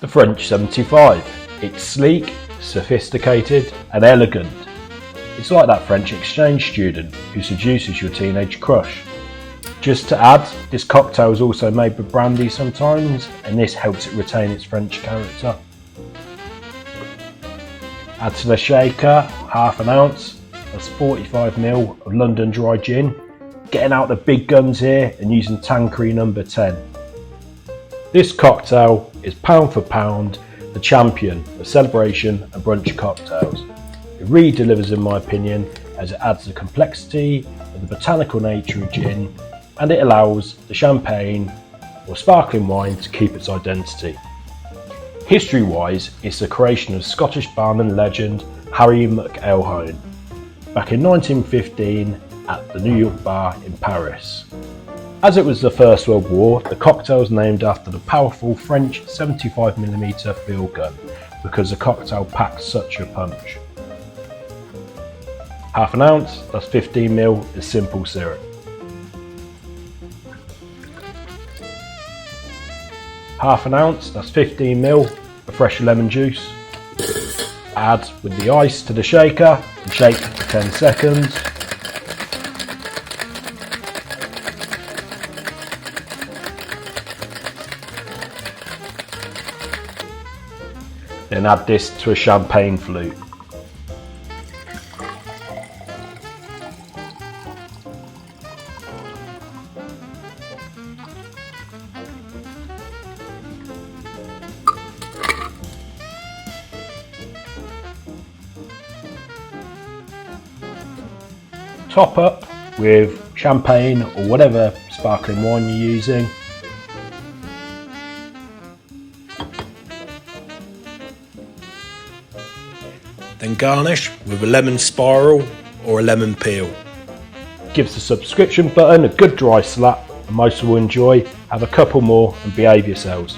The French 75. It's sleek, sophisticated and elegant. It's like that French exchange student who seduces your teenage crush. Just to add, this cocktail is also made with brandy sometimes, and this helps it retain its French character. Add to the shaker half an ounce, that's 45ml of London dry gin. Getting out the big guns here and using Tanquarey number 10. This cocktail is pound for pound the champion of celebration and brunch cocktails. It really delivers in my opinion, as it adds the complexity of the botanical nature of gin, and it allows the champagne or sparkling wine to keep its identity. History wise, it's the creation of Scottish barman legend Harry McElhone back in 1915 at the New York bar in Paris. As it was the First World War, the cocktail is named after the powerful French 75mm field gun because the cocktail packs such a punch. Half an ounce, that's 15ml, is simple syrup. Half an ounce, that's 15ml of fresh lemon juice. Add with the ice to the shaker and shake for 10 seconds. Then add this to a champagne flute. Top up with champagne or whatever sparkling wine you're using. Then garnish with a lemon spiral or a lemon peel. Gives the subscription button a good dry slap and most will enjoy. Have a couple more and behave yourselves.